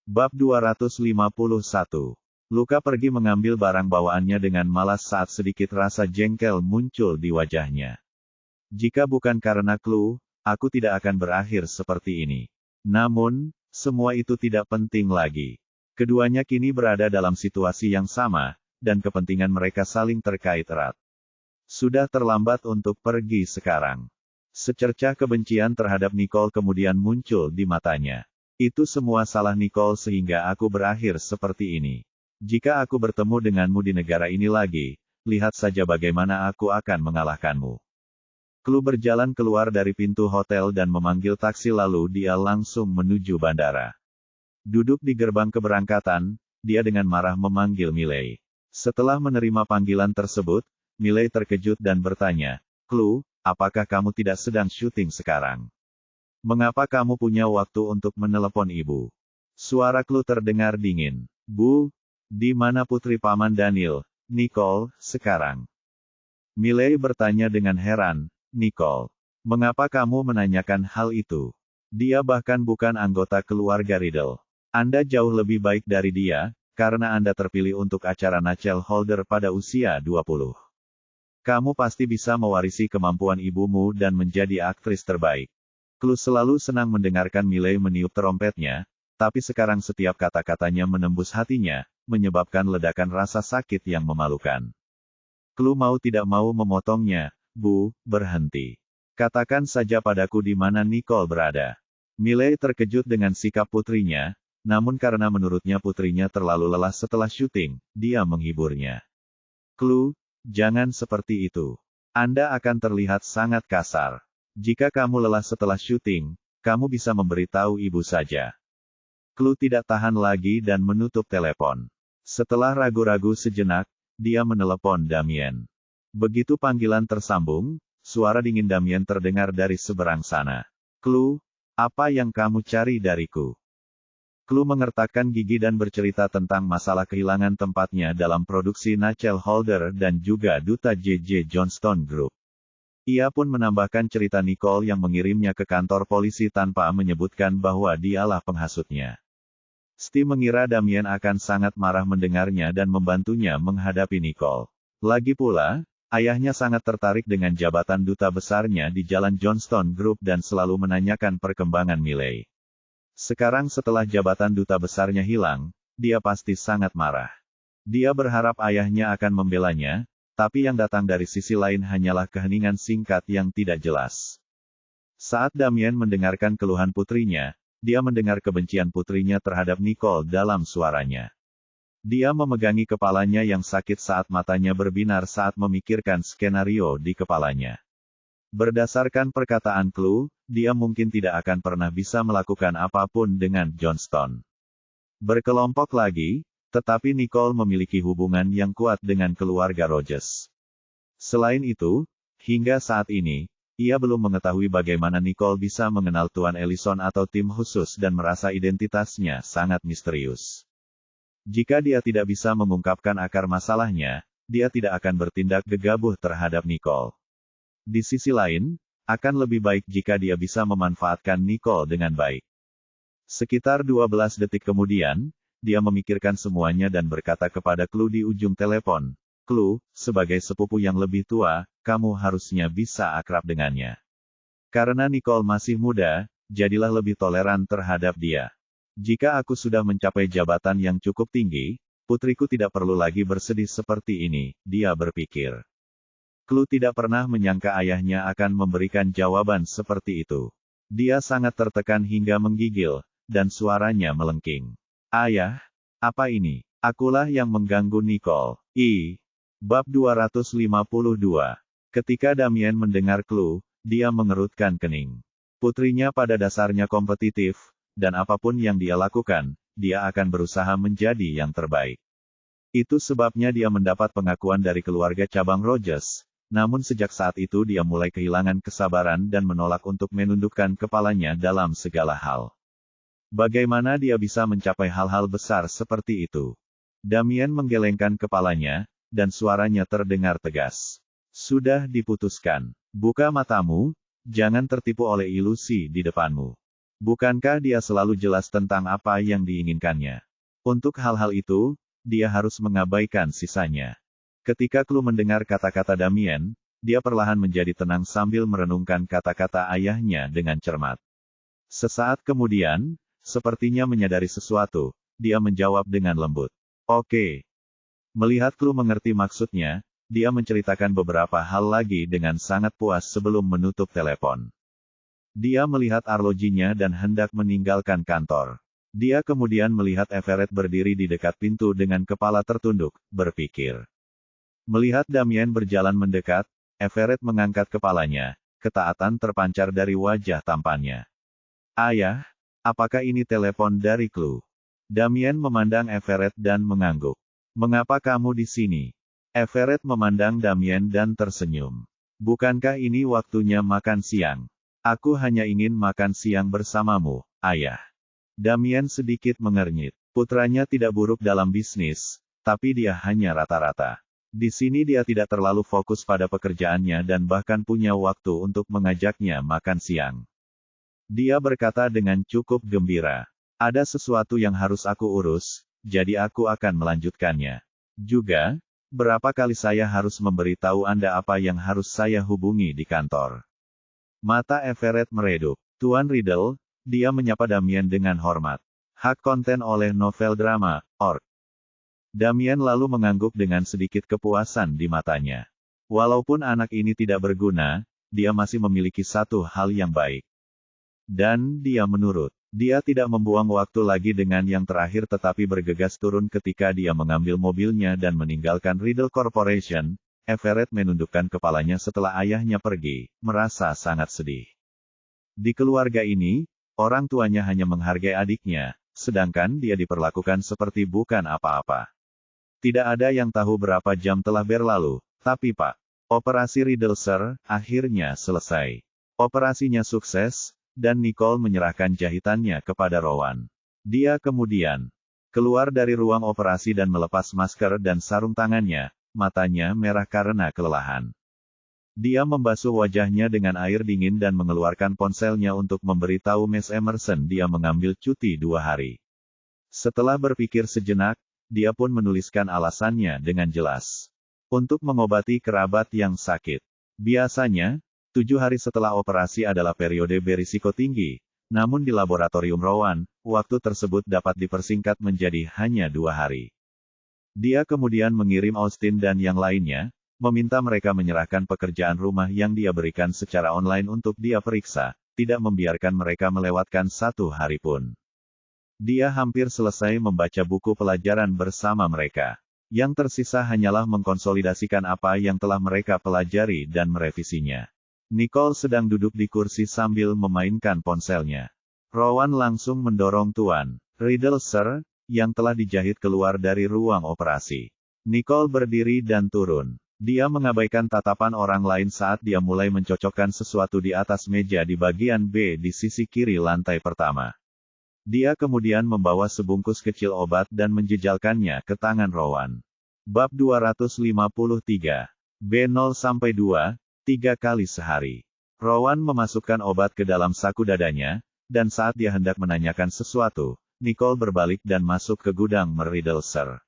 Bab 251. Luka pergi mengambil barang bawaannya dengan malas saat sedikit rasa jengkel muncul di wajahnya. Jika bukan karena Clue, aku tidak akan berakhir seperti ini. Namun, semua itu tidak penting lagi. Keduanya kini berada dalam situasi yang sama, dan kepentingan mereka saling terkait erat. Sudah terlambat untuk pergi sekarang. Secercah kebencian terhadap Nicole kemudian muncul di matanya. Itu semua salah Nicole sehingga aku berakhir seperti ini. Jika aku bertemu denganmu di negara ini lagi, lihat saja bagaimana aku akan mengalahkanmu. Clue berjalan keluar dari pintu hotel dan memanggil taksi lalu dia langsung menuju bandara. Duduk di gerbang keberangkatan, dia dengan marah memanggil Miley. Setelah menerima panggilan tersebut, Miley terkejut dan bertanya, "Clue, apakah kamu tidak sedang syuting sekarang? Mengapa kamu punya waktu untuk menelepon ibu?" Suara Clue terdengar dingin. "Bu, di mana putri Paman Daniel, Nicole, sekarang?" Miley bertanya dengan heran, "Nicole, mengapa kamu menanyakan hal itu? Dia bahkan bukan anggota keluarga Riddle. Anda jauh lebih baik dari dia, karena Anda terpilih untuk acara Nachel Holder pada usia 20. Kamu pasti bisa mewarisi kemampuan ibumu dan menjadi aktris terbaik." Clue selalu senang mendengarkan Miley meniup trompetnya, tapi sekarang setiap kata-katanya menembus hatinya, menyebabkan ledakan rasa sakit yang memalukan. Clue mau tidak mau memotongnya, "Bu, berhenti. Katakan saja padaku di mana Nicole berada." Miley terkejut dengan sikap putrinya, namun karena menurutnya putrinya terlalu lelah setelah syuting, dia menghiburnya. "Clue, jangan seperti itu. Anda akan terlihat sangat kasar. Jika kamu lelah setelah syuting, kamu bisa memberitahu ibu saja." Clue tidak tahan lagi dan menutup telepon. Setelah ragu-ragu sejenak, dia menelepon Damien. Begitu panggilan tersambung, suara dingin Damien terdengar dari seberang sana. "Clue, apa yang kamu cari dariku?" Clue mengertakkan gigi dan bercerita tentang masalah kehilangan tempatnya dalam produksi Nachel Holder dan juga duta J.J. Johnston Group. Ia pun menambahkan cerita Nicole yang mengirimnya ke kantor polisi tanpa menyebutkan bahwa dialah penghasutnya. Steve mengira Damien akan sangat marah mendengarnya dan membantunya menghadapi Nicole. Lagi pula, ayahnya sangat tertarik dengan jabatan duta besarnya di Jalan Johnston Group dan selalu menanyakan perkembangan Miley. Sekarang setelah jabatan duta besarnya hilang, dia pasti sangat marah. Dia berharap ayahnya akan membelanya, tapi yang datang dari sisi lain hanyalah keheningan singkat yang tidak jelas. Saat Damien mendengarkan keluhan putrinya, dia mendengar kebencian putrinya terhadap Nicole dalam suaranya. Dia memegangi kepalanya yang sakit saat matanya berbinar saat memikirkan skenario di kepalanya. Berdasarkan perkataan Clue, dia mungkin tidak akan pernah bisa melakukan apapun dengan Johnston. Berkelompok lagi, tetapi Nicole memiliki hubungan yang kuat dengan keluarga Rogers. Selain itu, hingga saat ini, ia belum mengetahui bagaimana Nicole bisa mengenal Tuan Ellison atau tim khusus dan merasa identitasnya sangat misterius. Jika dia tidak bisa mengungkapkan akar masalahnya, dia tidak akan bertindak gegabah terhadap Nicole. Di sisi lain, akan lebih baik jika dia bisa memanfaatkan Nicole dengan baik. Sekitar 12 detik kemudian, dia memikirkan semuanya dan berkata kepada Clue di ujung telepon, "Clue, sebagai sepupu yang lebih tua, kamu harusnya bisa akrab dengannya. Karena Nicole masih muda, jadilah lebih toleran terhadap dia. Jika aku sudah mencapai jabatan yang cukup tinggi, putriku tidak perlu lagi bersedih seperti ini," dia berpikir. Clue tidak pernah menyangka ayahnya akan memberikan jawaban seperti itu. Dia sangat tertekan hingga menggigil, dan suaranya melengking. "Ayah, apa ini? Akulah yang mengganggu Nicole." Bab 252. Ketika Damien mendengar Clue, dia mengerutkan kening. Putrinya pada dasarnya kompetitif, dan apapun yang dia lakukan, dia akan berusaha menjadi yang terbaik. Itu sebabnya dia mendapat pengakuan dari keluarga cabang Rogers, namun sejak saat itu dia mulai kehilangan kesabaran dan menolak untuk menundukkan kepalanya dalam segala hal. Bagaimana dia bisa mencapai hal-hal besar seperti itu? Damien menggelengkan kepalanya, dan suaranya terdengar tegas. "Sudah diputuskan. Buka matamu, jangan tertipu oleh ilusi di depanmu." Bukankah dia selalu jelas tentang apa yang diinginkannya? Untuk hal-hal itu, dia harus mengabaikan sisanya. Ketika Chloe mendengar kata-kata Damien, dia perlahan menjadi tenang sambil merenungkan kata-kata ayahnya dengan cermat. Sesaat kemudian, sepertinya menyadari sesuatu, dia menjawab dengan lembut. Oke. Melihat Chloe mengerti maksudnya, dia menceritakan beberapa hal lagi dengan sangat puas sebelum menutup telepon. Dia melihat arlojinya dan hendak meninggalkan kantor. Dia kemudian melihat Everett berdiri di dekat pintu dengan kepala tertunduk, berpikir. Melihat Damien berjalan mendekat, Everett mengangkat kepalanya, ketaatan terpancar dari wajah tampannya. Ayah, apakah ini telepon dari Chloe? Damien memandang Everett dan mengangguk. Mengapa kamu di sini? Everett memandang Damien dan tersenyum. Bukankah ini waktunya makan siang? Aku hanya ingin makan siang bersamamu, ayah. Damien sedikit mengernyit. Putranya tidak buruk dalam bisnis, tapi dia hanya rata-rata. Di sini dia tidak terlalu fokus pada pekerjaannya dan bahkan punya waktu untuk mengajaknya makan siang. Dia berkata dengan cukup gembira. Ada sesuatu yang harus aku urus, jadi aku akan melanjutkannya. Juga, berapa kali saya harus memberitahu Anda apa yang harus saya hubungi di kantor? Mata Everett meredup. Tuan Riddle, dia menyapa Damien dengan hormat. Hak konten oleh novel drama, org. Damien lalu mengangguk dengan sedikit kepuasan di matanya. Walaupun anak ini tidak berguna, dia masih memiliki satu hal yang baik. Dan dia menurut. Dia tidak membuang waktu lagi dengan yang terakhir tetapi bergegas turun ketika dia mengambil mobilnya dan meninggalkan Riddle Corporation. Everett menundukkan kepalanya setelah ayahnya pergi, merasa sangat sedih. Di keluarga ini, orang tuanya hanya menghargai adiknya, sedangkan dia diperlakukan seperti bukan apa-apa. Tidak ada yang tahu berapa jam telah berlalu, tapi Pak, operasi Riddle Sir, akhirnya selesai. Operasinya sukses, dan Nicole menyerahkan jahitannya kepada Rowan. Dia kemudian keluar dari ruang operasi dan melepas masker dan sarung tangannya. Matanya merah karena kelelahan. Dia membasuh wajahnya dengan air dingin dan mengeluarkan ponselnya untuk memberitahu Miss Emerson dia mengambil cuti 2 hari. Setelah berpikir sejenak, dia pun menuliskan alasannya dengan jelas. Untuk mengobati kerabat yang sakit. Biasanya, 7 hari setelah operasi adalah periode berisiko tinggi, namun di laboratorium Rowan, waktu tersebut dapat dipersingkat menjadi hanya 2 hari. Dia kemudian mengirim Austin dan yang lainnya, meminta mereka menyerahkan pekerjaan rumah yang dia berikan secara online untuk dia periksa, tidak membiarkan mereka melewatkan 1 hari pun. Dia hampir selesai membaca buku pelajaran bersama mereka. Yang tersisa hanyalah mengkonsolidasikan apa yang telah mereka pelajari dan merevisinya. Nicole sedang duduk di kursi sambil memainkan ponselnya. Rowan langsung mendorong Tuan Riddle Sir, yang telah dijahit keluar dari ruang operasi. Nicole berdiri dan turun. Dia mengabaikan tatapan orang lain saat dia mulai mencocokkan sesuatu di atas meja di bagian B di sisi kiri lantai pertama. Dia kemudian membawa sebungkus kecil obat dan menjejalkannya ke tangan Rowan. Bab 253. B0-2, 3 kali sehari. Rowan memasukkan obat ke dalam saku dadanya, dan saat dia hendak menanyakan sesuatu, Nicole berbalik dan masuk ke gudang Riddle Sir.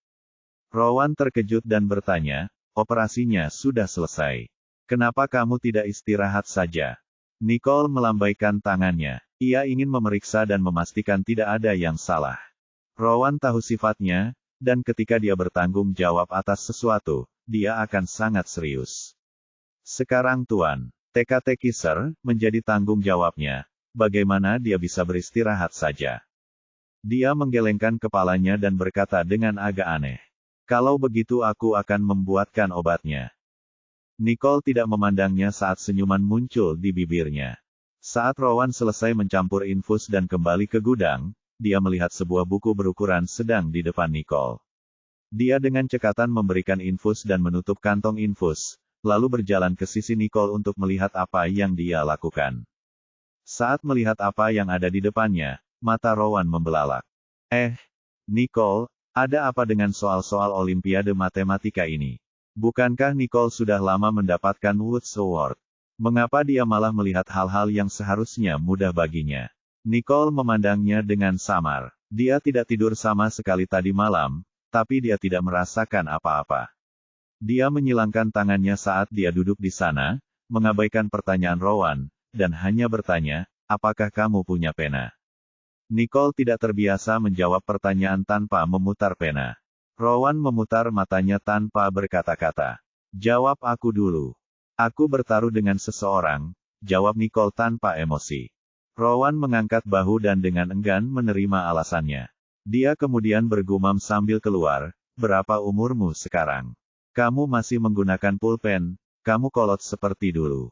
Rowan terkejut dan bertanya, operasinya sudah selesai. Kenapa kamu tidak istirahat saja? Nicole melambaikan tangannya. Ia ingin memeriksa dan memastikan tidak ada yang salah. Rowan tahu sifatnya, dan ketika dia bertanggung jawab atas sesuatu, dia akan sangat serius. Sekarang Tuan teka-teki Sir, menjadi tanggung jawabnya. Bagaimana dia bisa beristirahat saja? Dia menggelengkan kepalanya dan berkata dengan agak aneh. Kalau begitu aku akan membuatkan obatnya. Nicole tidak memandangnya saat senyuman muncul di bibirnya. Saat Rowan selesai mencampur infus dan kembali ke gudang, dia melihat sebuah buku berukuran sedang di depan Nicole. Dia dengan cekatan memberikan infus dan menutup kantong infus, lalu berjalan ke sisi Nicole untuk melihat apa yang dia lakukan. Saat melihat apa yang ada di depannya, mata Rowan membelalak. Nicole, ada apa dengan soal-soal Olimpiade Matematika ini? Bukankah Nicole sudah lama mendapatkan Woods Award? Mengapa dia malah melihat hal-hal yang seharusnya mudah baginya? Nicole memandangnya dengan samar. Dia tidak tidur sama sekali tadi malam, tapi dia tidak merasakan apa-apa. Dia menyilangkan tangannya saat dia duduk di sana, mengabaikan pertanyaan Rowan, dan hanya bertanya, apakah kamu punya pena? Nicole tidak terbiasa menjawab pertanyaan tanpa memutar pena. Rowan memutar matanya tanpa berkata-kata. Jawab aku dulu. Aku bertaruh dengan seseorang, jawab Nicole tanpa emosi. Rowan mengangkat bahu dan dengan enggan menerima alasannya. Dia kemudian bergumam sambil keluar, berapa umurmu sekarang? Kamu masih menggunakan pulpen, kamu kolot seperti dulu.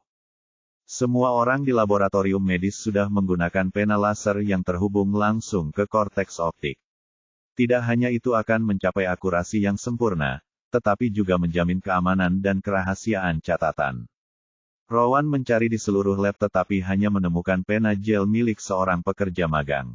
Semua orang di laboratorium medis sudah menggunakan pena laser yang terhubung langsung ke korteks optik. Tidak hanya itu akan mencapai akurasi yang sempurna, tetapi juga menjamin keamanan dan kerahasiaan catatan. Rowan mencari di seluruh lab tetapi hanya menemukan pena gel milik seorang pekerja magang.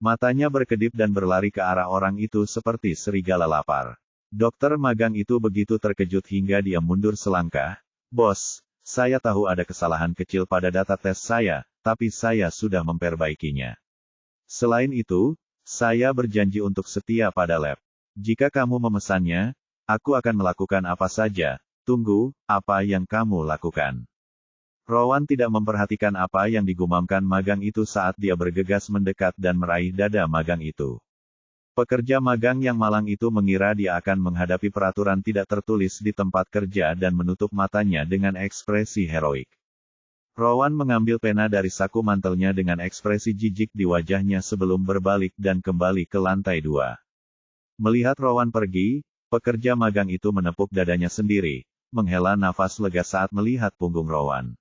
Matanya berkedip dan berlari ke arah orang itu seperti serigala lapar. Dokter magang itu begitu terkejut hingga dia mundur selangkah. Bos, saya tahu ada kesalahan kecil pada data tes saya, tapi saya sudah memperbaikinya. Selain itu, saya berjanji untuk setia pada lab. Jika kamu memesannya, aku akan melakukan apa saja. Tunggu, apa yang kamu lakukan? Rowan tidak memperhatikan apa yang digumamkan magang itu saat dia bergegas mendekat dan meraih dada magang itu. Pekerja magang yang malang itu mengira dia akan menghadapi peraturan tidak tertulis di tempat kerja dan menutup matanya dengan ekspresi heroik. Rowan mengambil pena dari saku mantelnya dengan ekspresi jijik di wajahnya sebelum berbalik dan kembali ke lantai 2. Melihat Rowan pergi, pekerja magang itu menepuk dadanya sendiri, menghela nafas lega saat melihat punggung Rowan.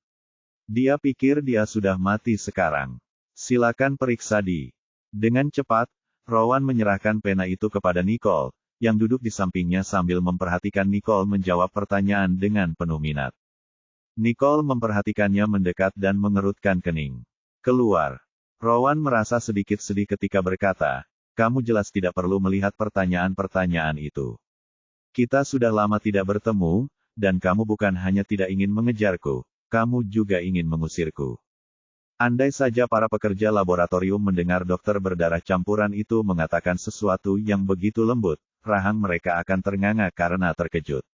Dia pikir dia sudah mati sekarang. Silakan periksa di. Dengan cepat, Rowan menyerahkan pena itu kepada Nicole, yang duduk di sampingnya sambil memperhatikan Nicole menjawab pertanyaan dengan penuh minat. Nicole memperhatikannya mendekat dan mengerutkan kening. Keluar. Rowan merasa sedikit sedih ketika berkata, kamu jelas tidak perlu melihat pertanyaan-pertanyaan itu. Kita sudah lama tidak bertemu, dan kamu bukan hanya tidak ingin mengejarku, kamu juga ingin mengusirku. Andai saja para pekerja laboratorium mendengar dokter berdarah campuran itu mengatakan sesuatu yang begitu lembut, rahang mereka akan ternganga karena terkejut.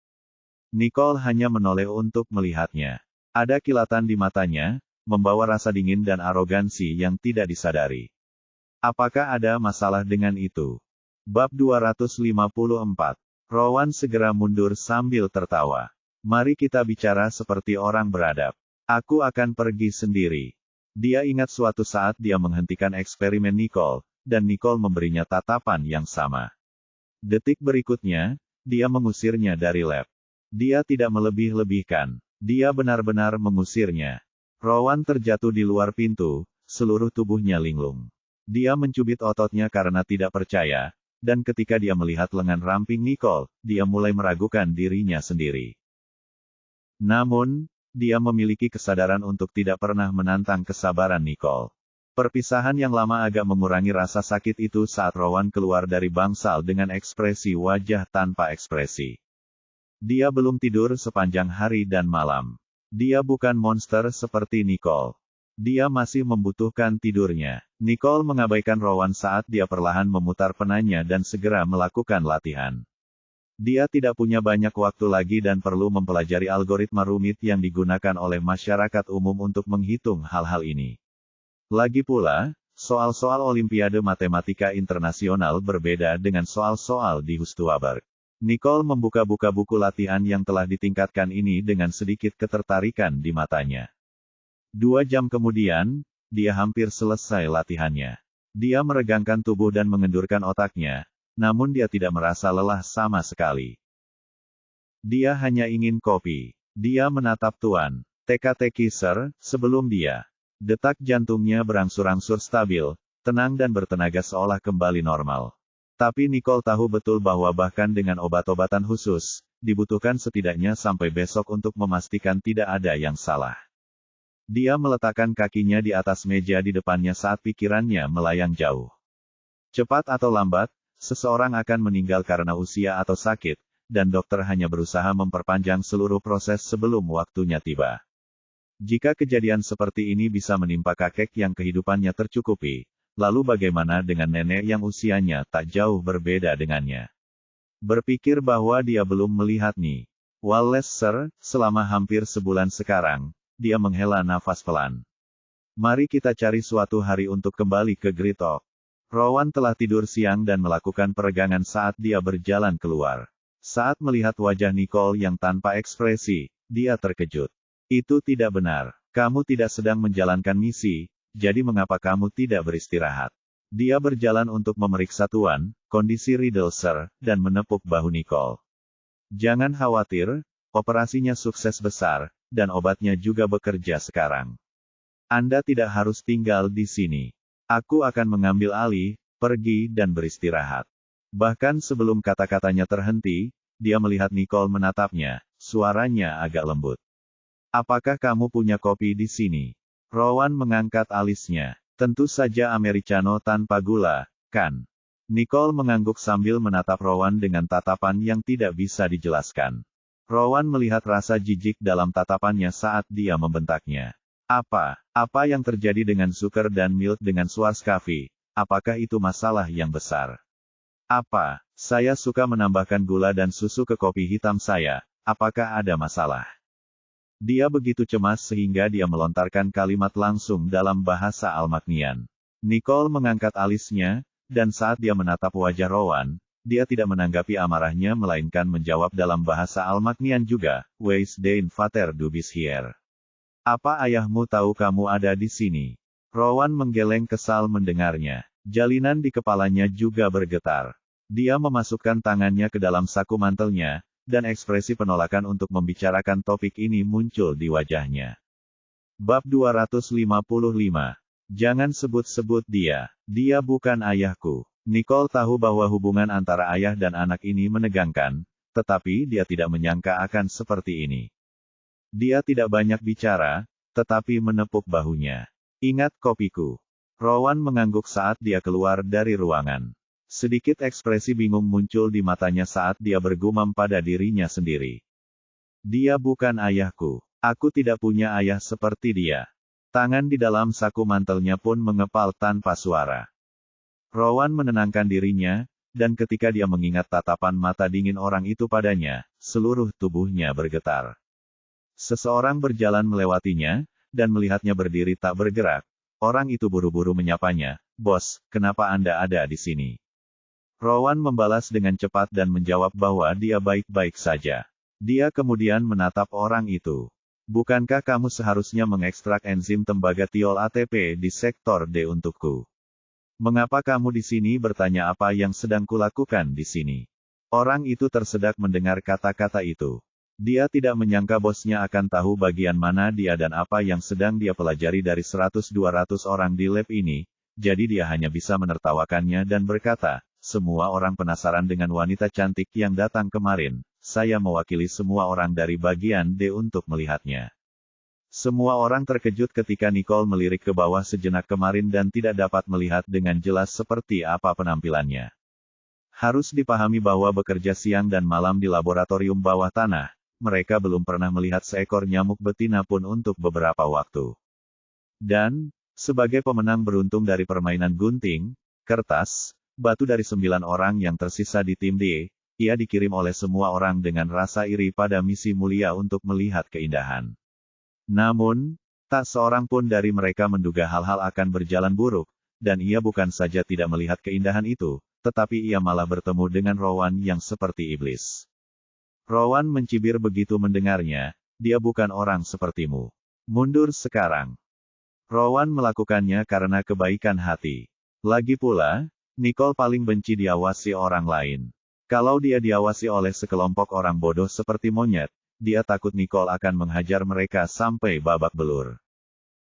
Nicole hanya menoleh untuk melihatnya. Ada kilatan di matanya, membawa rasa dingin dan arogansi yang tidak disadari. Apakah ada masalah dengan itu? Bab 254. Rowan segera mundur sambil tertawa. Mari kita bicara seperti orang beradab. Aku akan pergi sendiri. Dia ingat suatu saat dia menghentikan eksperimen Nicole, dan Nicole memberinya tatapan yang sama. Detik berikutnya, dia mengusirnya dari lab. Dia tidak melebih-lebihkan. Dia benar-benar mengusirnya. Rowan terjatuh di luar pintu, seluruh tubuhnya linglung. Dia mencubit ototnya karena tidak percaya, dan ketika dia melihat lengan ramping Nicole, dia mulai meragukan dirinya sendiri. Namun, dia memiliki kesadaran untuk tidak pernah menantang kesabaran Nicole. Perpisahan yang lama agak mengurangi rasa sakit itu saat Rowan keluar dari bangsal dengan ekspresi wajah tanpa ekspresi. Dia belum tidur sepanjang hari dan malam. Dia bukan monster seperti Nicole. Dia masih membutuhkan tidurnya. Nicole mengabaikan Rowan saat dia perlahan memutar penanya dan segera melakukan latihan. Dia tidak punya banyak waktu lagi dan perlu mempelajari algoritma rumit yang digunakan oleh masyarakat umum untuk menghitung hal-hal ini. Lagi pula, soal-soal Olimpiade Matematika Internasional berbeda dengan soal-soal di Hustuaberg. Nicole membuka-buka buku latihan yang telah ditingkatkan ini dengan sedikit ketertarikan di matanya. 2 jam kemudian, dia hampir selesai latihannya. Dia meregangkan tubuh dan mengendurkan otaknya. Namun dia tidak merasa lelah sama sekali. Dia hanya ingin kopi. Dia menatap Tuan teka-teki Sir, sebelum dia. Detak jantungnya berangsur-angsur stabil, tenang dan bertenaga seolah kembali normal. Tapi Nicole tahu betul bahwa bahkan dengan obat-obatan khusus, dibutuhkan setidaknya sampai besok untuk memastikan tidak ada yang salah. Dia meletakkan kakinya di atas meja di depannya saat pikirannya melayang jauh. Cepat atau lambat, seseorang akan meninggal karena usia atau sakit, dan dokter hanya berusaha memperpanjang seluruh proses sebelum waktunya tiba. Jika kejadian seperti ini bisa menimpa kakek yang kehidupannya tercukupi, lalu bagaimana dengan nenek yang usianya tak jauh berbeda dengannya? Berpikir bahwa dia belum melihat Ni Wallace Sir, selama hampir sebulan sekarang, dia menghela nafas pelan. Mari kita cari suatu hari untuk kembali ke Great Oak. Rowan telah tidur siang dan melakukan peregangan saat dia berjalan keluar. Saat melihat wajah Nicole yang tanpa ekspresi, dia terkejut. Itu tidak benar. Kamu tidak sedang menjalankan misi, jadi mengapa kamu tidak beristirahat? Dia berjalan untuk memeriksa tuan, kondisi Riddle Sir, dan menepuk bahu Nicole. Jangan khawatir, operasinya sukses besar, dan obatnya juga bekerja sekarang. Anda tidak harus tinggal di sini. Aku akan mengambil alih, pergi dan beristirahat. Bahkan sebelum kata-katanya terhenti, dia melihat Nicole menatapnya, suaranya agak lembut. Apakah kamu punya kopi di sini? Rowan mengangkat alisnya. Tentu saja americano tanpa gula, kan? Nicole mengangguk sambil menatap Rowan dengan tatapan yang tidak bisa dijelaskan. Rowan melihat rasa jijik dalam tatapannya saat dia membentaknya. Apa yang terjadi dengan Zucker dan Milk dengan Schwarzkopf? Apakah itu masalah yang besar? Saya suka menambahkan gula dan susu ke kopi hitam saya. Apakah ada masalah? Dia begitu cemas sehingga dia melontarkan kalimat langsung dalam bahasa Almaknian. Nicole mengangkat alisnya, dan saat dia menatap wajah Rowan, dia tidak menanggapi amarahnya melainkan menjawab dalam bahasa Almaknian juga, Weis dein Vater du bist hier. Apa ayahmu tahu kamu ada di sini? Rowan menggeleng kesal mendengarnya. Jalinan di kepalanya juga bergetar. Dia memasukkan tangannya ke dalam saku mantelnya, dan ekspresi penolakan untuk membicarakan topik ini muncul di wajahnya. Bab 255. Jangan sebut-sebut dia. Dia bukan ayahku. Nicole tahu bahwa hubungan antara ayah dan anak ini menegangkan, tetapi dia tidak menyangka akan seperti ini. Dia tidak banyak bicara, tetapi menepuk bahunya. Ingat kopiku. Rowan mengangguk saat dia keluar dari ruangan. Sedikit ekspresi bingung muncul di matanya saat dia bergumam pada dirinya sendiri. Dia bukan ayahku. Aku tidak punya ayah seperti dia. Tangan di dalam saku mantelnya pun mengepal tanpa suara. Rowan menenangkan dirinya, dan ketika dia mengingat tatapan mata dingin orang itu padanya, seluruh tubuhnya bergetar. Seseorang berjalan melewatinya, dan melihatnya berdiri tak bergerak. Orang itu buru-buru menyapanya, "Bos, kenapa Anda ada di sini?" Rowan membalas dengan cepat dan menjawab bahwa dia baik-baik saja. Dia kemudian menatap orang itu. Bukankah kamu seharusnya mengekstrak enzim tembaga tiol ATP di sektor D untukku? Mengapa kamu di sini? Bertanya apa yang sedang kulakukan di sini. Orang itu tersedak mendengar kata-kata itu. Dia tidak menyangka bosnya akan tahu bagian mana dia dan apa yang sedang dia pelajari dari 100-200 orang di lab ini, jadi dia hanya bisa menertawakannya dan berkata, "Semua orang penasaran dengan wanita cantik yang datang kemarin. Saya mewakili semua orang dari bagian D untuk melihatnya." Semua orang terkejut ketika Nicole melirik ke bawah sejenak kemarin dan tidak dapat melihat dengan jelas seperti apa penampilannya. Harus dipahami bahwa bekerja siang dan malam di laboratorium bawah tanah, mereka belum pernah melihat seekor nyamuk betina pun untuk beberapa waktu. Dan, sebagai pemenang beruntung dari permainan gunting, kertas, batu dari 9 orang yang tersisa di tim D, ia dikirim oleh semua orang dengan rasa iri pada misi mulia untuk melihat keindahan. Namun, tak seorang pun dari mereka menduga hal-hal akan berjalan buruk, dan ia bukan saja tidak melihat keindahan itu, tetapi ia malah bertemu dengan Rowan yang seperti iblis. Rowan mencibir begitu mendengarnya, "Dia bukan orang sepertimu. Mundur sekarang." Rowan melakukannya karena kebaikan hati. Lagi pula, Nicole paling benci diawasi orang lain. Kalau dia diawasi oleh sekelompok orang bodoh seperti monyet, dia takut Nicole akan menghajar mereka sampai babak belur.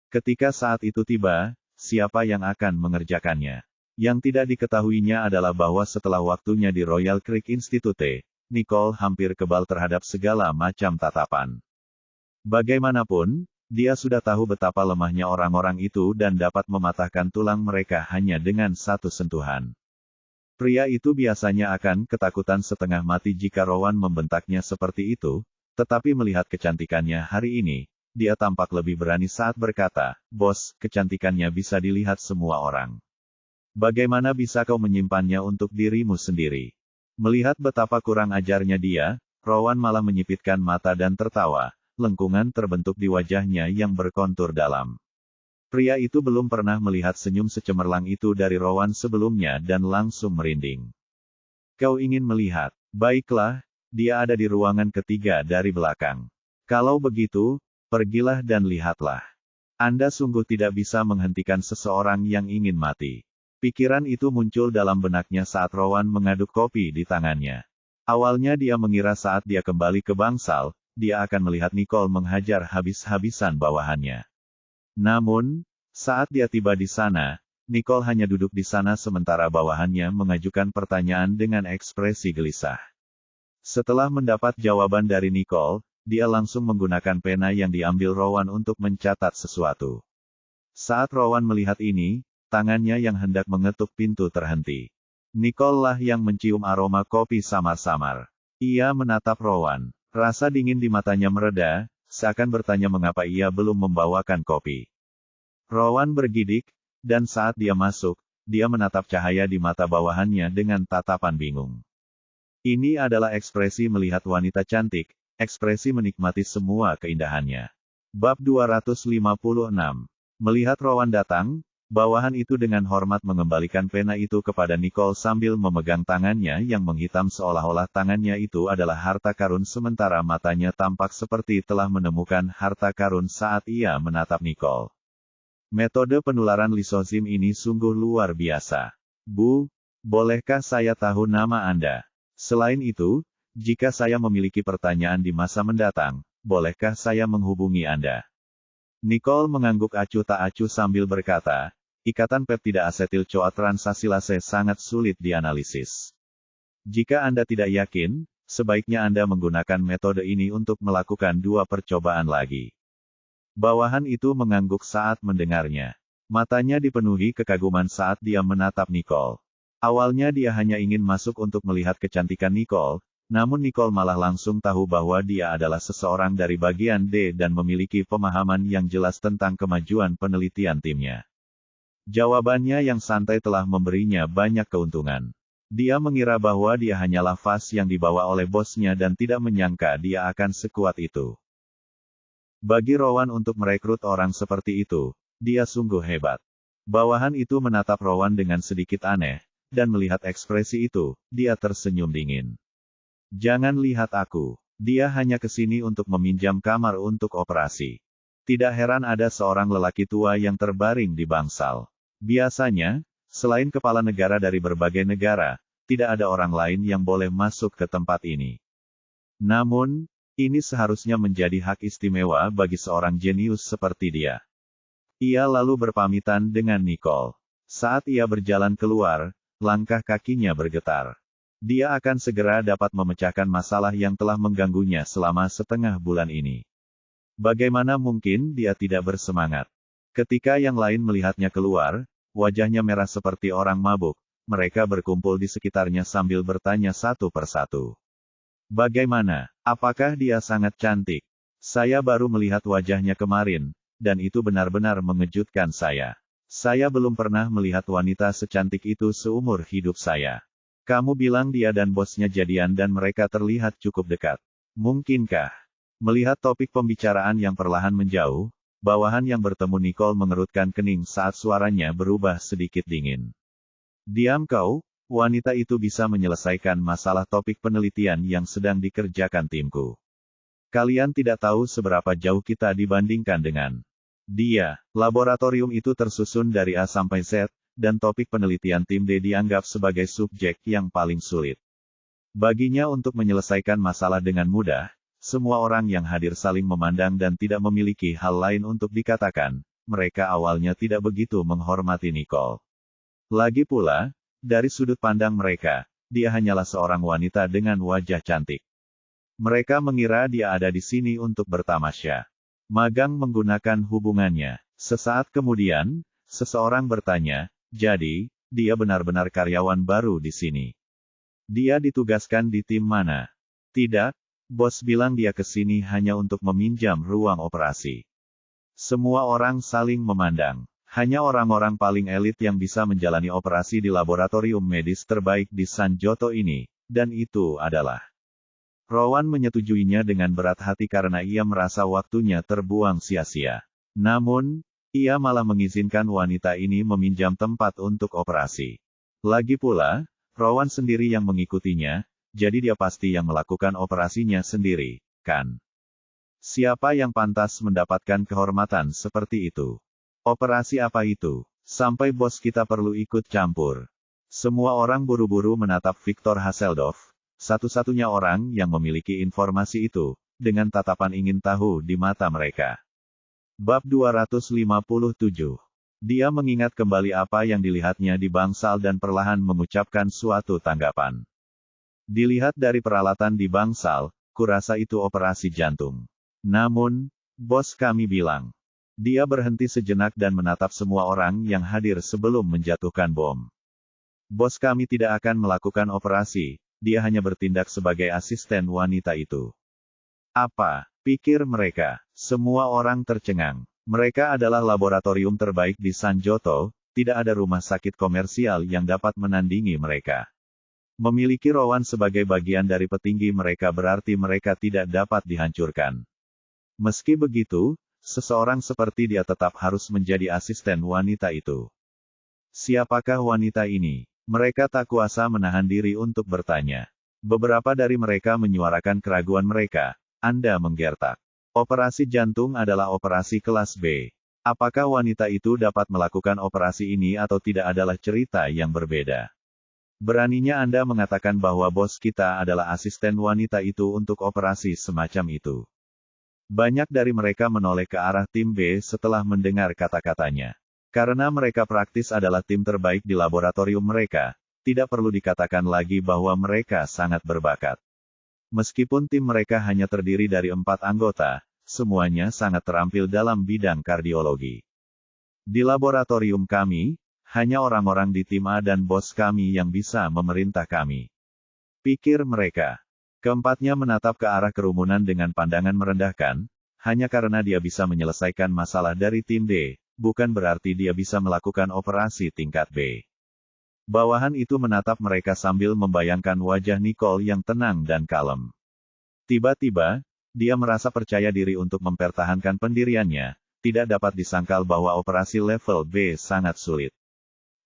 Ketika saat itu tiba, siapa yang akan mengerjakannya? Yang tidak diketahuinya adalah bahwa setelah waktunya di Royal Creek Institute, Nicole hampir kebal terhadap segala macam tatapan. Bagaimanapun, dia sudah tahu betapa lemahnya orang-orang itu dan dapat mematahkan tulang mereka hanya dengan satu sentuhan. Pria itu biasanya akan ketakutan setengah mati jika Rowan membentaknya seperti itu, tetapi melihat kecantikannya hari ini, dia tampak lebih berani saat berkata, "Bos, kecantikannya bisa dilihat semua orang. Bagaimana bisa kau menyimpannya untuk dirimu sendiri?" Melihat betapa kurang ajarnya dia, Rowan malah menyipitkan mata dan tertawa, lengkungan terbentuk di wajahnya yang berkontur dalam. Pria itu belum pernah melihat senyum secemerlang itu dari Rowan sebelumnya dan langsung merinding. "Kau ingin melihat? Baiklah, dia ada di ruangan ketiga dari belakang. Kalau begitu, pergilah dan lihatlah. Anda sungguh tidak bisa menghentikan seseorang yang ingin mati." Pikiran itu muncul dalam benaknya saat Rowan mengaduk kopi di tangannya. Awalnya dia mengira saat dia kembali ke bangsal, dia akan melihat Nicole menghajar habis-habisan bawahannya. Namun, saat dia tiba di sana, Nicole hanya duduk di sana sementara bawahannya mengajukan pertanyaan dengan ekspresi gelisah. Setelah mendapat jawaban dari Nicole, dia langsung menggunakan pena yang diambil Rowan untuk mencatat sesuatu. Saat Rowan melihat ini, tangannya yang hendak mengetuk pintu terhenti. Nicole lah yang mencium aroma kopi samar-samar. Ia menatap Rowan. Rasa dingin di matanya mereda, seakan bertanya mengapa ia belum membawakan kopi. Rowan bergidik, dan saat dia masuk, dia menatap cahaya di mata bawahannya dengan tatapan bingung. Ini adalah ekspresi melihat wanita cantik, ekspresi menikmati semua keindahannya. Bab 256. Melihat Rowan datang, bawahan itu dengan hormat mengembalikan pena itu kepada Nicole sambil memegang tangannya yang menghitam seolah-olah tangannya itu adalah harta karun sementara matanya tampak seperti telah menemukan harta karun saat ia menatap Nicole. Metode penularan lisozim ini sungguh luar biasa. "Bu, bolehkah saya tahu nama Anda? Selain itu, jika saya memiliki pertanyaan di masa mendatang, bolehkah saya menghubungi Anda?" Nicole mengangguk acuh tak acuh sambil berkata, "Ikatan peptida asetil CoA transasilase sangat sulit dianalisis. Jika Anda tidak yakin, sebaiknya Anda menggunakan metode ini untuk melakukan 2 percobaan lagi." Bawahan itu mengangguk saat mendengarnya. Matanya dipenuhi kekaguman saat dia menatap Nicole. Awalnya dia hanya ingin masuk untuk melihat kecantikan Nicole, namun Nicole malah langsung tahu bahwa dia adalah seseorang dari bagian D dan memiliki pemahaman yang jelas tentang kemajuan penelitian timnya. Jawabannya yang santai telah memberinya banyak keuntungan. Dia mengira bahwa dia hanyalah vas yang dibawa oleh bosnya dan tidak menyangka dia akan sekuat itu. Bagi Rowan untuk merekrut orang seperti itu, dia sungguh hebat. Bawahan itu menatap Rowan dengan sedikit aneh, dan melihat ekspresi itu, dia tersenyum dingin. "Jangan lihat aku. Dia hanya ke sini untuk meminjam kamar untuk operasi." Tidak heran ada seorang lelaki tua yang terbaring di bangsal. Biasanya, selain kepala negara dari berbagai negara, tidak ada orang lain yang boleh masuk ke tempat ini. Namun, ini seharusnya menjadi hak istimewa bagi seorang jenius seperti dia. Ia lalu berpamitan dengan Nicole. Saat ia berjalan keluar, langkah kakinya bergetar. Dia akan segera dapat memecahkan masalah yang telah mengganggunya selama setengah bulan ini. Bagaimana mungkin dia tidak bersemangat? Ketika yang lain melihatnya keluar, wajahnya merah seperti orang mabuk. Mereka berkumpul di sekitarnya sambil bertanya satu persatu. "Bagaimana? Apakah dia sangat cantik? Saya baru melihat wajahnya kemarin, dan itu benar-benar mengejutkan saya. Saya belum pernah melihat wanita secantik itu seumur hidup saya." "Kamu bilang dia dan bosnya jadian dan mereka terlihat cukup dekat. Mungkinkah?" Melihat topik pembicaraan yang perlahan menjauh, bawahan yang bertemu Nicole mengerutkan kening saat suaranya berubah sedikit dingin. "Diam kau. Wanita itu bisa menyelesaikan masalah topik penelitian yang sedang dikerjakan timku. Kalian tidak tahu seberapa jauh kita dibandingkan dengan dia. Laboratorium itu tersusun dari A sampai Z, dan topik penelitian tim D dianggap sebagai subjek yang paling sulit. Baginya untuk menyelesaikan masalah dengan mudah, semua orang yang hadir saling memandang dan tidak memiliki hal lain untuk dikatakan, mereka awalnya tidak begitu menghormati Nicole. Lagi pula, dari sudut pandang mereka, dia hanyalah seorang wanita dengan wajah cantik. Mereka mengira dia ada di sini untuk bertamasya. Magang menggunakan hubungannya. Sesaat kemudian, seseorang bertanya, "Jadi, dia benar-benar karyawan baru di sini? Dia ditugaskan di tim mana?" "Tidak, Bos bilang dia ke sini hanya untuk meminjam ruang operasi. Semua orang saling memandang. Hanya orang-orang paling elit yang bisa menjalani operasi di laboratorium medis terbaik di Sanjoto ini, dan itu adalah. Rowan menyetujuinya dengan berat hati karena ia merasa waktunya terbuang sia-sia. Namun, ia malah mengizinkan wanita ini meminjam tempat untuk operasi. Lagi pula, Rowan sendiri yang mengikutinya, jadi dia pasti yang melakukan operasinya sendiri, kan? Siapa yang pantas mendapatkan kehormatan seperti itu? Operasi apa itu? Sampai bos kita perlu ikut campur. Semua orang buru-buru menatap Victor Hasselhoff, satu-satunya orang yang memiliki informasi itu, dengan tatapan ingin tahu di mata mereka. Bab 257. Dia mengingat kembali apa yang dilihatnya di bangsal dan perlahan mengucapkan suatu tanggapan. Dilihat dari peralatan di bangsal, kurasa itu operasi jantung. Namun, bos kami bilang. Dia berhenti sejenak dan menatap semua orang yang hadir sebelum menjatuhkan bom. Bos kami tidak akan melakukan operasi, dia hanya bertindak sebagai asisten wanita itu. Apa, pikir mereka? Semua orang tercengang. Mereka adalah laboratorium terbaik di Sanjoto, tidak ada rumah sakit komersial yang dapat menandingi mereka. Memiliki Rowan sebagai bagian dari petinggi mereka berarti mereka tidak dapat dihancurkan. Meski begitu, seseorang seperti dia tetap harus menjadi asisten wanita itu. Siapakah wanita ini? Mereka tak kuasa menahan diri untuk bertanya. Beberapa dari mereka menyuarakan keraguan mereka. Anda menggertak. Operasi jantung adalah operasi kelas B. Apakah wanita itu dapat melakukan operasi ini atau tidak adalah cerita yang berbeda. Beraninya Anda mengatakan bahwa bos kita adalah asisten wanita itu untuk operasi semacam itu. Banyak dari mereka menoleh ke arah tim B setelah mendengar kata-katanya. Karena mereka praktis adalah tim terbaik di laboratorium mereka, tidak perlu dikatakan lagi bahwa mereka sangat berbakat. Meskipun tim mereka hanya terdiri dari 4 anggota, semuanya sangat terampil dalam bidang kardiologi. Di laboratorium kami, hanya orang-orang di tim A dan bos kami yang bisa memerintah kami. Pikir mereka. Keempatnya menatap ke arah kerumunan dengan pandangan merendahkan, hanya karena dia bisa menyelesaikan masalah dari tim D, bukan berarti dia bisa melakukan operasi tingkat B. Bawahan itu menatap mereka sambil membayangkan wajah Nicole yang tenang dan kalem. Tiba-tiba, dia merasa percaya diri untuk mempertahankan pendiriannya, tidak dapat disangkal bahwa operasi level B sangat sulit.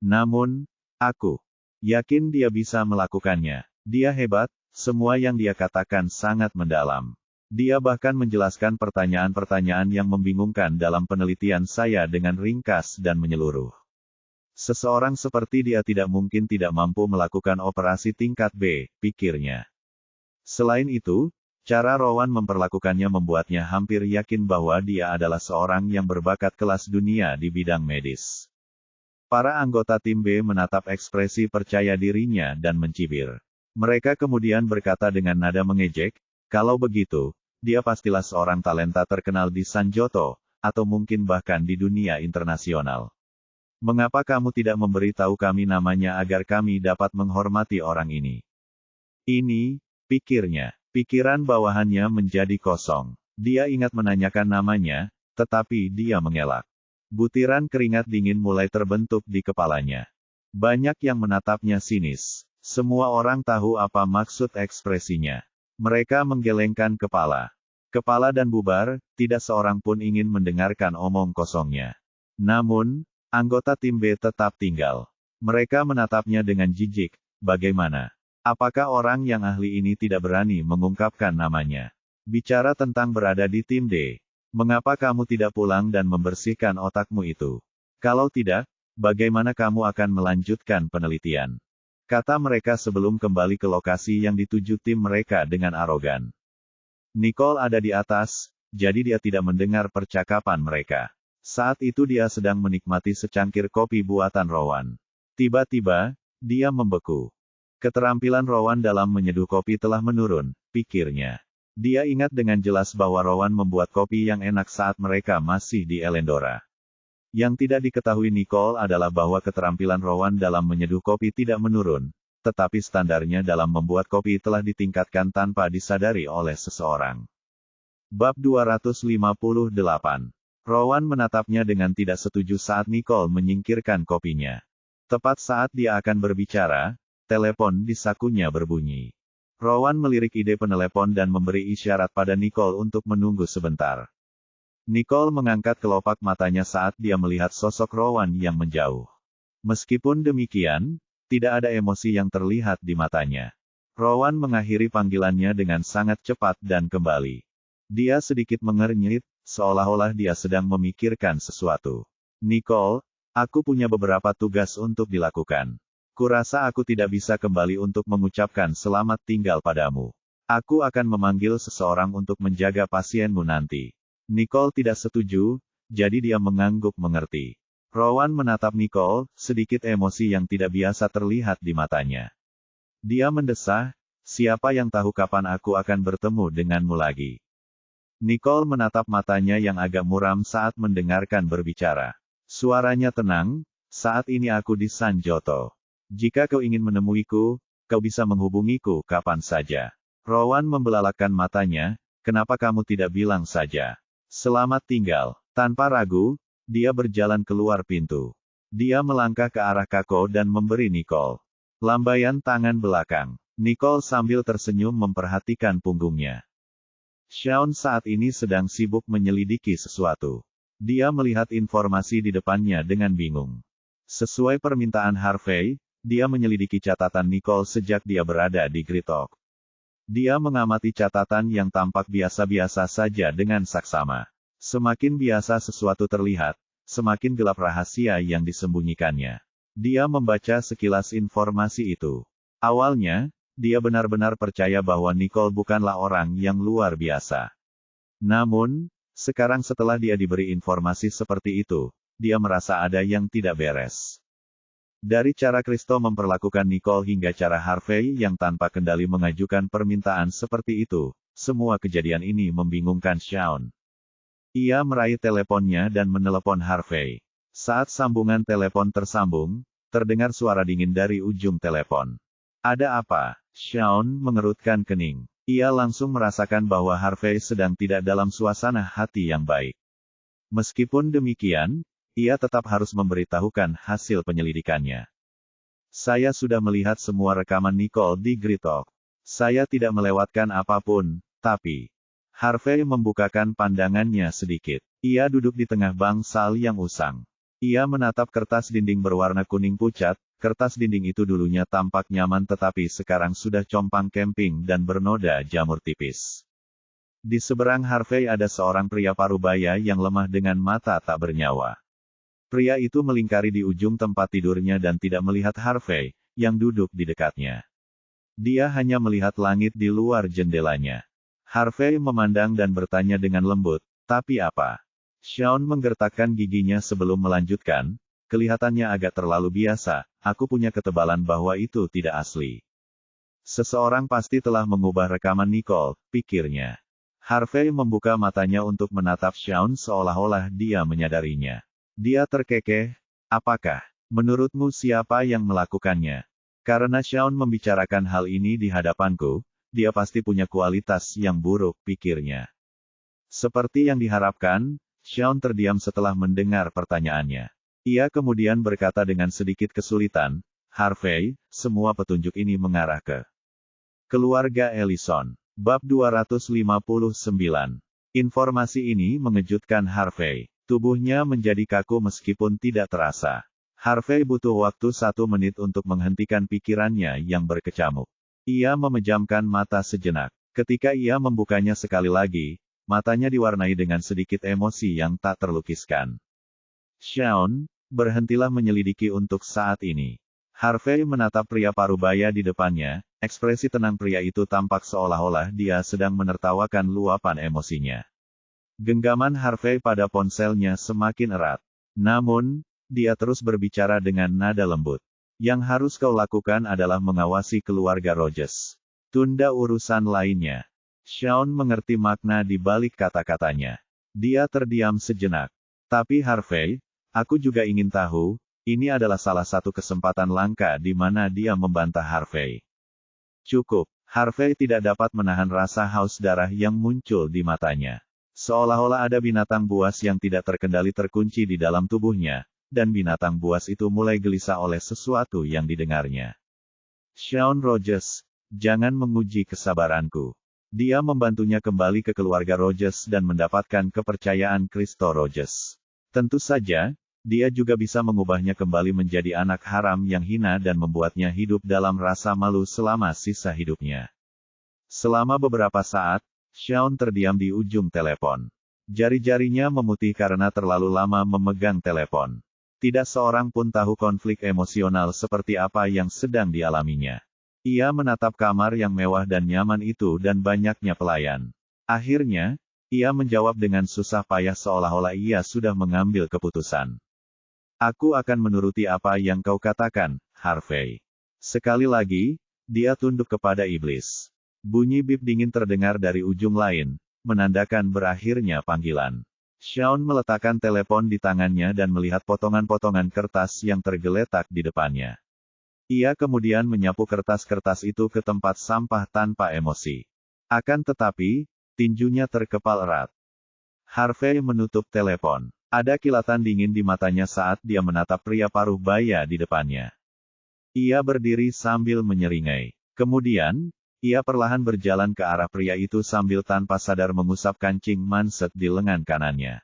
Namun, aku yakin dia bisa melakukannya. Dia hebat. Semua yang dia katakan sangat mendalam. Dia bahkan menjelaskan pertanyaan-pertanyaan yang membingungkan dalam penelitian saya dengan ringkas dan menyeluruh. Seseorang seperti dia tidak mungkin tidak mampu melakukan operasi tingkat B, pikirnya. Selain itu, cara Rowan memperlakukannya membuatnya hampir yakin bahwa dia adalah seorang yang berbakat kelas dunia di bidang medis. Para anggota tim B menatap ekspresi percaya dirinya dan mencibir. Mereka kemudian berkata dengan nada mengejek, kalau begitu, dia pastilah seorang talenta terkenal di Sanjoto, atau mungkin bahkan di dunia internasional. Mengapa kamu tidak memberitahu kami namanya agar kami dapat menghormati orang ini? Ini, pikirnya, pikiran bawahannya menjadi kosong. Dia ingat menanyakan namanya, tetapi dia mengelak. Butiran keringat dingin mulai terbentuk di kepalanya. Banyak yang menatapnya sinis. Semua orang tahu apa maksud ekspresinya. Mereka menggelengkan kepala. Kepala dan bubar, tidak seorang pun ingin mendengarkan omong kosongnya. Namun, anggota tim B tetap tinggal. Mereka menatapnya dengan jijik. Bagaimana? Apakah orang yang ahli ini tidak berani mengungkapkan namanya? Bicara tentang berada di tim D. Mengapa kamu tidak pulang dan membersihkan otakmu itu? Kalau tidak, bagaimana kamu akan melanjutkan penelitian? Kata mereka sebelum kembali ke lokasi yang dituju tim mereka dengan arogan. Nicole ada di atas, jadi dia tidak mendengar percakapan mereka. Saat itu dia sedang menikmati secangkir kopi buatan Rowan. Tiba-tiba, dia membeku. Keterampilan Rowan dalam menyeduh kopi telah menurun, pikirnya. Dia ingat dengan jelas bahwa Rowan membuat kopi yang enak saat mereka masih di Elendora. Yang tidak diketahui Nicole adalah bahwa keterampilan Rowan dalam menyeduh kopi tidak menurun, tetapi standarnya dalam membuat kopi telah ditingkatkan tanpa disadari oleh seseorang. Bab 258. Rowan menatapnya dengan tidak setuju saat Nicole menyingkirkan kopinya. Tepat saat dia akan berbicara, telepon di sakunya berbunyi. Rowan melirik ide penelepon dan memberi isyarat pada Nicole untuk menunggu sebentar. Nicole mengangkat kelopak matanya saat dia melihat sosok Rowan yang menjauh. Meskipun demikian, tidak ada emosi yang terlihat di matanya. Rowan mengakhiri panggilannya dengan sangat cepat dan kembali. Dia sedikit mengernyit, seolah-olah dia sedang memikirkan sesuatu. Nicole, aku punya beberapa tugas untuk dilakukan. Kurasa aku tidak bisa kembali untuk mengucapkan selamat tinggal padamu. Aku akan memanggil seseorang untuk menjaga pasienmu nanti. Nicole tidak setuju, jadi dia mengangguk mengerti. Rowan menatap Nicole, sedikit emosi yang tidak biasa terlihat di matanya. Dia mendesah, siapa yang tahu kapan aku akan bertemu denganmu lagi. Nicole menatap matanya yang agak muram saat mendengarkan berbicara. Suaranya tenang, saat ini aku di San Joto. Jika kau ingin menemuiku, kau bisa menghubungiku kapan saja. Rowan membelalakan matanya, kenapa kamu tidak bilang saja? Selamat tinggal. Tanpa ragu, dia berjalan keluar pintu. Dia melangkah ke arah Kako dan memberi Nicole lambaian tangan belakang. Nicole sambil tersenyum memperhatikan punggungnya. Shaun saat ini sedang sibuk menyelidiki sesuatu. Dia melihat informasi di depannya dengan bingung. Sesuai permintaan Harvey, dia menyelidiki catatan Nicole sejak dia berada di Gritok. Dia mengamati catatan yang tampak biasa-biasa saja dengan saksama. Semakin biasa sesuatu terlihat, semakin gelap rahasia yang disembunyikannya. Dia membaca sekilas informasi itu. Awalnya, dia benar-benar percaya bahwa Nicole bukanlah orang yang luar biasa. Namun, sekarang setelah dia diberi informasi seperti itu, dia merasa ada yang tidak beres. Dari cara Kristo memperlakukan Nicole hingga cara Harvey yang tanpa kendali mengajukan permintaan seperti itu, semua kejadian ini membingungkan Shaun. Ia meraih teleponnya dan menelepon Harvey. Saat sambungan telepon tersambung, terdengar suara dingin dari ujung telepon. Ada apa? Shaun mengerutkan kening. Ia langsung merasakan bahwa Harvey sedang tidak dalam suasana hati yang baik. Meskipun demikian, ia tetap harus memberitahukan hasil penyelidikannya. Saya sudah melihat semua rekaman Nicole di Gritok. Saya tidak melewatkan apapun, tapi... Harvey membukakan pandangannya sedikit. Ia duduk di tengah bangsal yang usang. Ia menatap kertas dinding berwarna kuning pucat, kertas dinding itu dulunya tampak nyaman tetapi sekarang sudah compang camping dan bernoda jamur tipis. Di seberang Harvey ada seorang pria parubaya yang lemah dengan mata tak bernyawa. Pria itu melingkari di ujung tempat tidurnya dan tidak melihat Harvey, yang duduk di dekatnya. Dia hanya melihat langit di luar jendelanya. Harvey memandang dan bertanya dengan lembut, tapi apa? Shaun menggertakkan giginya sebelum melanjutkan, kelihatannya agak terlalu biasa, aku punya ketebalan bahwa itu tidak asli. Seseorang pasti telah mengubah rekaman Nicole, pikirnya. Harvey membuka matanya untuk menatap Shaun seolah-olah dia menyadarinya. Dia terkekeh, apakah? Menurutmu siapa yang melakukannya? Karena Shaun membicarakan hal ini di hadapanku, dia pasti punya kualitas yang buruk, pikirnya. Seperti yang diharapkan, Shaun terdiam setelah mendengar pertanyaannya. Ia kemudian berkata dengan sedikit kesulitan, Harvey, semua petunjuk ini mengarah ke keluarga Ellison. Bab 259. Informasi ini mengejutkan Harvey. Tubuhnya menjadi kaku meskipun tidak terasa. Harvey butuh waktu 1 menit untuk menghentikan pikirannya yang berkecamuk. Ia memejamkan mata sejenak. Ketika ia membukanya sekali lagi, matanya diwarnai dengan sedikit emosi yang tak terlukiskan. Shaun, berhentilah menyelidiki untuk saat ini. Harvey menatap pria parubaya di depannya, ekspresi tenang pria itu tampak seolah-olah dia sedang menertawakan luapan emosinya. Genggaman Harvey pada ponselnya semakin erat. Namun, dia terus berbicara dengan nada lembut. Yang harus kau lakukan adalah mengawasi keluarga Rogers. Tunda urusan lainnya. Shaun mengerti makna di balik kata-katanya. Dia terdiam sejenak. Tapi Harvey, aku juga ingin tahu, Ini adalah salah satu kesempatan langka di mana dia membantah Harvey. Cukup, Harvey tidak dapat menahan rasa haus darah yang muncul di matanya. Seolah-olah ada binatang buas yang tidak terkendali terkunci di dalam tubuhnya, dan binatang buas itu mulai gelisah oleh sesuatu yang didengarnya. Shawn Rogers, jangan menguji kesabaranku. Dia membantunya kembali ke keluarga Rogers dan mendapatkan kepercayaan Christo Rogers. Tentu saja, dia juga bisa mengubahnya kembali menjadi anak haram yang hina dan membuatnya hidup dalam rasa malu selama sisa hidupnya. Selama beberapa saat, Shawn terdiam di ujung telepon. Jari-jarinya memutih karena terlalu lama memegang telepon. Tidak seorang pun tahu konflik emosional seperti apa yang sedang dialaminya. Ia menatap kamar yang mewah dan nyaman itu dan banyaknya pelayan. Akhirnya, ia menjawab dengan susah payah seolah-olah ia sudah mengambil keputusan. Aku akan menuruti apa yang kau katakan, Harvey. Sekali lagi, dia tunduk kepada iblis. Bunyi bip dingin terdengar dari ujung lain, menandakan berakhirnya panggilan. Shawn meletakkan telepon di tangannya dan melihat potongan-potongan kertas yang tergeletak di depannya. Ia kemudian menyapu kertas-kertas itu ke tempat sampah tanpa emosi. Akan tetapi, tinjunya terkepal erat. Harvey menutup telepon. Ada kilatan dingin di matanya saat dia menatap pria paruh baya di depannya. Ia berdiri sambil menyeringai. Kemudian, ia perlahan berjalan ke arah pria itu sambil tanpa sadar mengusap kancing manset di lengan kanannya.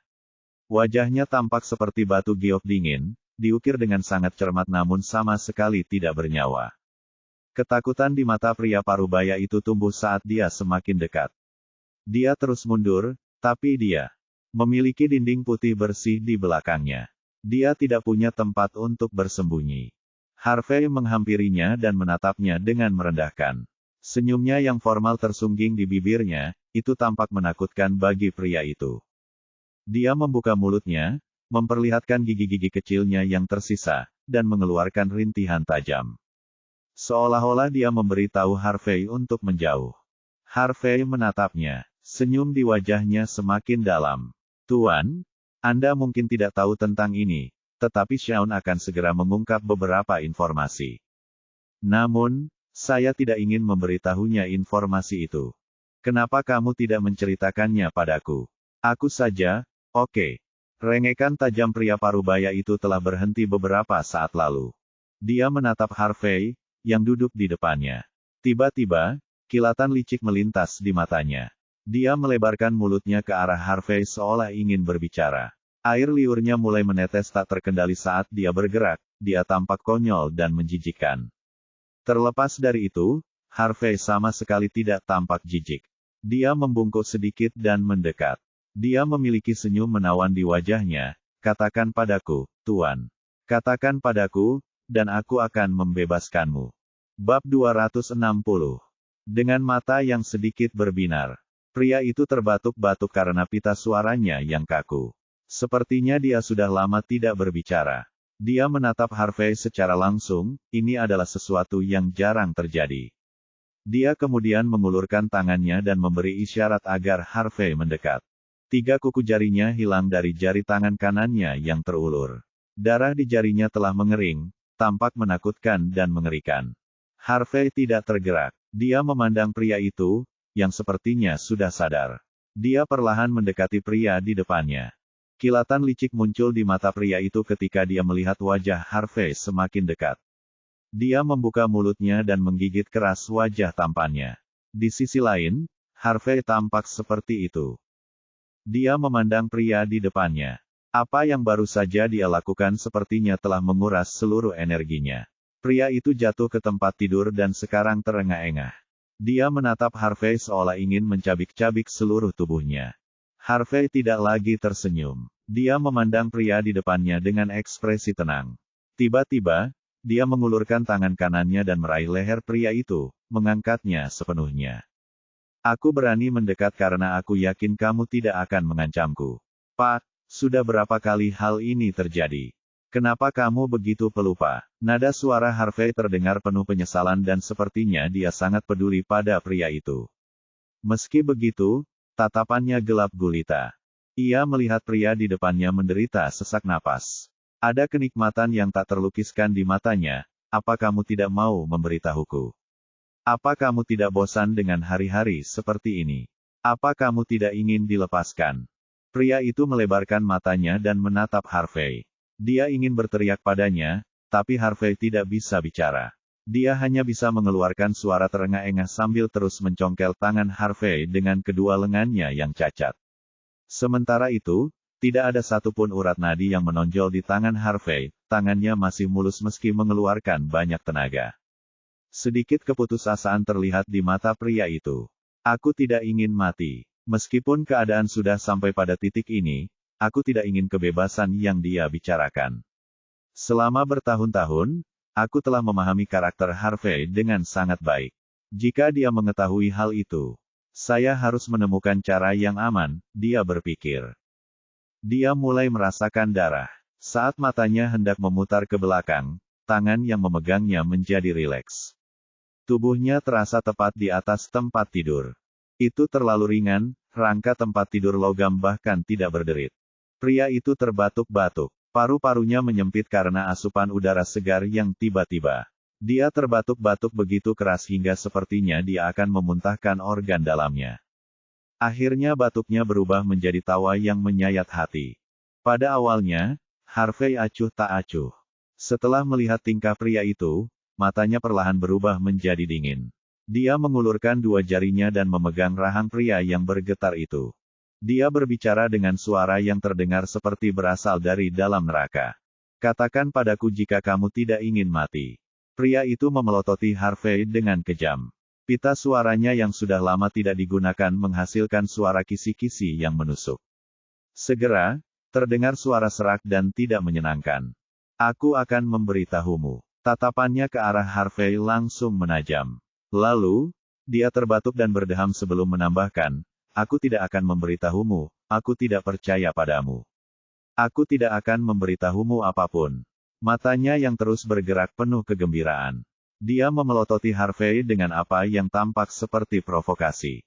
Wajahnya tampak seperti batu giok dingin, diukir dengan sangat cermat namun sama sekali tidak bernyawa. Ketakutan di mata pria parubaya itu tumbuh saat dia semakin dekat. Dia terus mundur, tapi dia memiliki dinding putih bersih di belakangnya. Dia tidak punya tempat untuk bersembunyi. Harvey menghampirinya dan menatapnya dengan merendahkan. Senyumnya yang formal tersungging di bibirnya, itu tampak menakutkan bagi pria itu. Dia membuka mulutnya, memperlihatkan gigi-gigi kecilnya yang tersisa, dan mengeluarkan rintihan tajam. Seolah-olah dia memberitahu Harvey untuk menjauh. Harvey menatapnya, senyum di wajahnya semakin dalam. Tuan, Anda mungkin tidak tahu tentang ini, tetapi Shawn akan segera mengungkap beberapa informasi. Namun, saya tidak ingin memberitahunya informasi itu. Kenapa kamu tidak menceritakannya padaku? Aku saja, oke. Rengekan tajam pria parubaya itu telah berhenti beberapa saat lalu. Dia menatap Harvey, yang duduk di depannya. Tiba-tiba, kilatan licik melintas di matanya. Dia melebarkan mulutnya ke arah Harvey seolah ingin berbicara. Air liurnya mulai menetes tak terkendali saat dia bergerak, dia tampak konyol dan menjijikkan. Terlepas dari itu, Harvey sama sekali tidak tampak jijik. Dia membungkuk sedikit dan mendekat. Dia memiliki senyum menawan di wajahnya. Katakan padaku, Tuan. Katakan padaku, dan aku akan membebaskanmu. Bab 260. Dengan mata yang sedikit berbinar. Pria itu terbatuk-batuk karena pita suaranya yang kaku. Sepertinya dia sudah lama tidak berbicara. Dia menatap Harvey secara langsung, ini adalah sesuatu yang jarang terjadi. Dia kemudian mengulurkan tangannya dan memberi isyarat agar Harvey mendekat. 3 kuku jarinya hilang dari jari tangan kanannya yang terulur. Darah di jarinya telah mengering, tampak menakutkan dan mengerikan. Harvey tidak tergerak. Dia memandang pria itu, yang sepertinya sudah sadar. Dia perlahan mendekati pria di depannya. Kilatan licik muncul di mata pria itu ketika dia melihat wajah Harvey semakin dekat. Dia membuka mulutnya dan menggigit keras wajah tampannya. Di sisi lain, Harvey tampak seperti itu. Dia memandang pria di depannya. Apa yang baru saja dia lakukan sepertinya telah menguras seluruh energinya. Pria itu jatuh ke tempat tidur dan sekarang terengah-engah. Dia menatap Harvey seolah ingin mencabik-cabik seluruh tubuhnya. Harvey tidak lagi tersenyum. Dia memandang pria di depannya dengan ekspresi tenang. Tiba-tiba, dia mengulurkan tangan kanannya dan meraih leher pria itu, mengangkatnya sepenuhnya. Aku berani mendekat karena aku yakin kamu tidak akan mengancamku. Pak, sudah berapa kali hal ini terjadi? Kenapa kamu begitu pelupa? Nada suara Harvey terdengar penuh penyesalan dan sepertinya dia sangat peduli pada pria itu. Meski begitu, tatapannya gelap gulita. Ia melihat pria di depannya menderita sesak napas. Ada kenikmatan yang tak terlukiskan di matanya. Apa kamu tidak mau memberitahuku? Apa kamu tidak bosan dengan hari-hari seperti ini? Apa kamu tidak ingin dilepaskan? Pria itu melebarkan matanya dan menatap Harvey. Dia ingin berteriak padanya, tapi Harvey tidak bisa bicara. Dia hanya bisa mengeluarkan suara terengah-engah sambil terus mencongkel tangan Harvey dengan kedua lengannya yang cacat. Sementara itu, tidak ada satupun urat nadi yang menonjol di tangan Harvey, tangannya masih mulus meski mengeluarkan banyak tenaga. Sedikit keputusasaan terlihat di mata pria itu. Aku tidak ingin mati. Meskipun keadaan sudah sampai pada titik ini, aku tidak ingin kebebasan yang dia bicarakan. Selama bertahun-tahun, aku telah memahami karakter Harvey dengan sangat baik. Jika dia mengetahui hal itu, saya harus menemukan cara yang aman, dia berpikir. Dia mulai merasakan darah. Saat matanya hendak memutar ke belakang, tangan yang memegangnya menjadi rileks. Tubuhnya terasa tepat di atas tempat tidur. Itu terlalu ringan, rangka tempat tidur logam bahkan tidak berderit. Pria itu terbatuk-batuk. Paru-parunya menyempit karena asupan udara segar yang tiba-tiba. Dia terbatuk-batuk begitu keras hingga sepertinya dia akan memuntahkan organ dalamnya. Akhirnya batuknya berubah menjadi tawa yang menyayat hati. Pada awalnya, Harvey acuh tak acuh. Setelah melihat tingkah pria itu, matanya perlahan berubah menjadi dingin. Dia mengulurkan dua jarinya dan memegang rahang pria yang bergetar itu. Dia berbicara dengan suara yang terdengar seperti berasal dari dalam neraka. Katakan padaku jika kamu tidak ingin mati. Pria itu memelototi Harvey dengan kejam. Pita suaranya yang sudah lama tidak digunakan menghasilkan suara kisi-kisi yang menusuk. Segera, terdengar suara serak dan tidak menyenangkan. Aku akan memberitahumu. Tatapannya ke arah Harvey langsung menajam. Lalu, dia terbatuk dan berdeham sebelum menambahkan, aku tidak akan memberitahumu, aku tidak percaya padamu. Aku tidak akan memberitahumu apapun. Matanya yang terus bergerak penuh kegembiraan. Dia memelototi Harvey dengan apa yang tampak seperti provokasi.